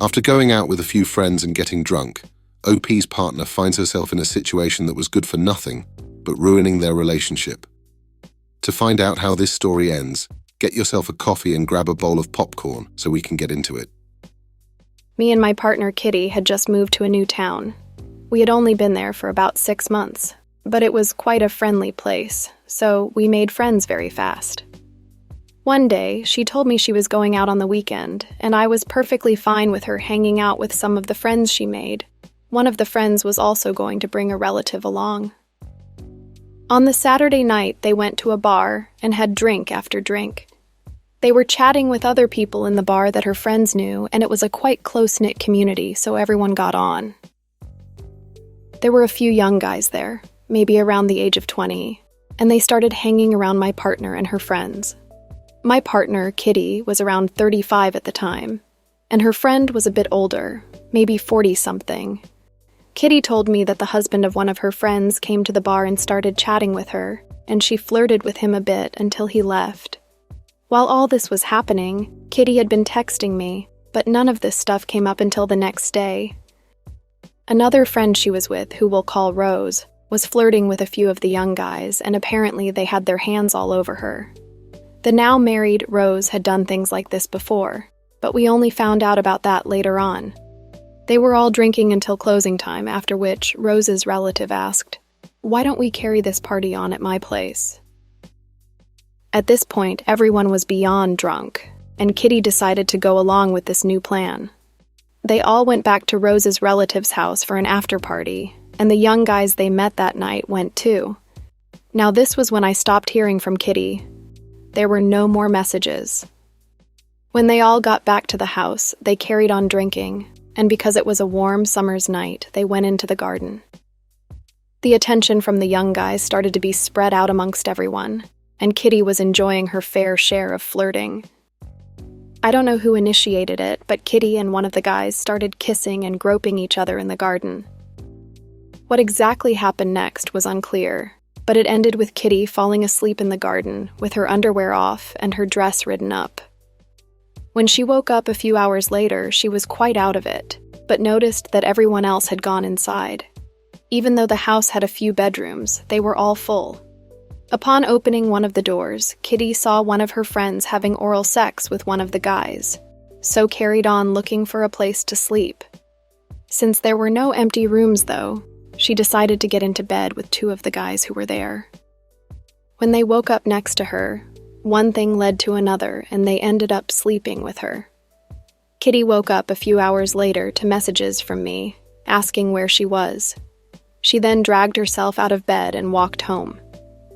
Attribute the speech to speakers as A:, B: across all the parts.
A: After going out with a few friends and getting drunk, OP's partner finds herself in a situation that was good for nothing, but ruining their relationship. To find out how this story ends, get yourself a coffee and grab a bowl of popcorn so we can get into it.
B: Me and my partner Kitty had just moved to a new town. We had only been there for about 6 months, but it was quite a friendly place, so we made friends very fast. One day, she told me she was going out on the weekend, and I was perfectly fine with her hanging out with some of the friends she made. One of the friends was also going to bring a relative along. On the Saturday night, they went to a bar and had drink after drink. They were chatting with other people in the bar that her friends knew, and it was a quite close-knit community, so everyone got on. There were a few young guys there, maybe around the age of 20, and they started hanging around my partner and her friends. My partner, Kitty, was around 35 at the time, and her friend was a bit older, maybe 40-something. Kitty told me that the husband of one of her friends came to the bar and started chatting with her, and she flirted with him a bit until he left. While all this was happening, Kitty had been texting me, but none of this stuff came up until the next day. Another friend she was with, who we'll call Rose, was flirting with a few of the young guys, and apparently they had their hands all over her. The now married Rose had done things like this before, but we only found out about that later on. They were all drinking until closing time, after which Rose's relative asked, "Why don't we carry this party on at my place?" At this point, everyone was beyond drunk, and Kitty decided to go along with this new plan. They all went back to Rose's relative's house for an after-party, and the young guys they met that night went too. Now this was when I stopped hearing from Kitty. There were no more messages. When they all got back to the house, they carried on drinking, and because it was a warm summer's night, they went into the garden. The attention from the young guys started to be spread out amongst everyone, and Kitty was enjoying her fair share of flirting. I don't know who initiated it, but Kitty and one of the guys started kissing and groping each other in the garden. What exactly happened next was unclear, but it ended with Kitty falling asleep in the garden, with her underwear off and her dress ridden up. When she woke up a few hours later, she was quite out of it, but noticed that everyone else had gone inside. Even though the house had a few bedrooms, they were all full. Upon opening one of the doors, Kitty saw one of her friends having oral sex with one of the guys, so carried on looking for a place to sleep. Since there were no empty rooms, though, she decided to get into bed with two of the guys who were there. When they woke up next to her, one thing led to another, and they ended up sleeping with her. Kitty woke up a few hours later to messages from me, asking where she was. She then dragged herself out of bed and walked home.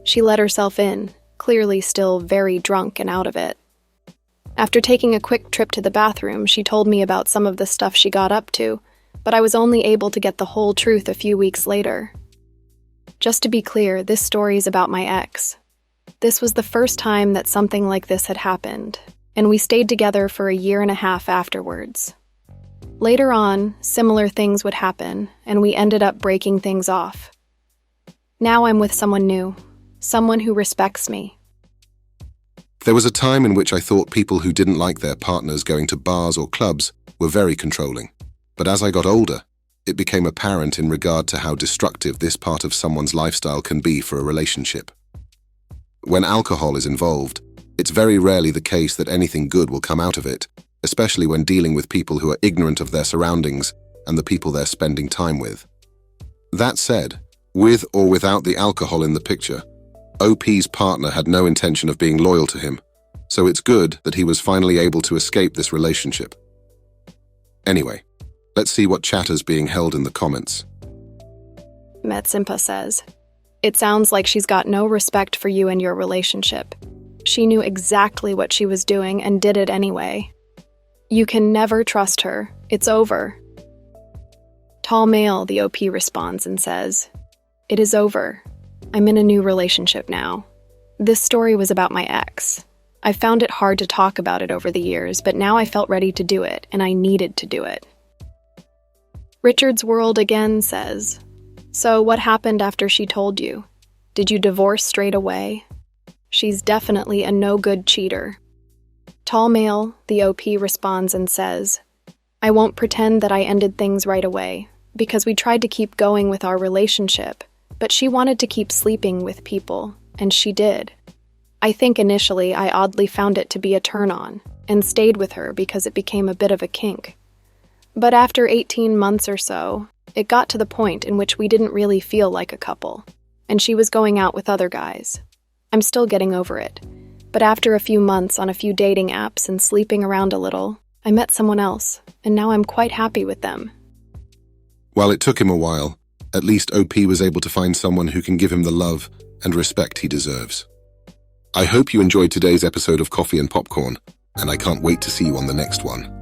B: She let herself in, clearly still very drunk and out of it. After taking a quick trip to the bathroom, she told me about some of the stuff she got up to, but I was only able to get the whole truth a few weeks later. Just to be clear, this story is about my ex. This was the first time that something like this had happened, and we stayed together for a 1.5 years afterwards. Later on, similar things would happen, and we ended up breaking things off. Now I'm with someone new, someone who respects me.
A: There was a time in which I thought people who didn't like their partners going to bars or clubs were very controlling. But as I got older, it became apparent in regard to how destructive this part of someone's lifestyle can be for a relationship. When alcohol is involved, it's very rarely the case that anything good will come out of it, especially when dealing with people who are ignorant of their surroundings and the people they're spending time with. That said, with or without the alcohol in the picture, OP's partner had no intention of being loyal to him, so it's good that he was finally able to escape this relationship. Anyway, let's see what chatter's being held in the comments.
B: Metsimpa says, "It sounds like she's got no respect for you and your relationship. She knew exactly what she was doing and did it anyway. You can never trust her. It's over." Tall Male, the OP, responds and says, "It is over. I'm in a new relationship now. This story was about my ex. I found it hard to talk about it over the years, but now I felt ready to do it, and I needed to do it." Richard's World again says, "So what happened after she told you? Did you divorce straight away? She's definitely a no-good cheater." Tall Male, the OP, responds and says, I won't pretend that I ended things right away, because we tried to keep going with our relationship, but she wanted to keep sleeping with people, and she did. I think initially I oddly found it to be a turn-on, and stayed with her because it became a bit of a kink. But after 18 months or so, it got to the point in which we didn't really feel like a couple, and she was going out with other guys. I'm still getting over it, but after a few months on a few dating apps and sleeping around a little, I met someone else, and now I'm quite happy with them.
A: While it took him a while, at least OP was able to find someone who can give him the love and respect he deserves. I hope you enjoyed today's episode of Coffee and Popcorn, and I can't wait to see you on the next one.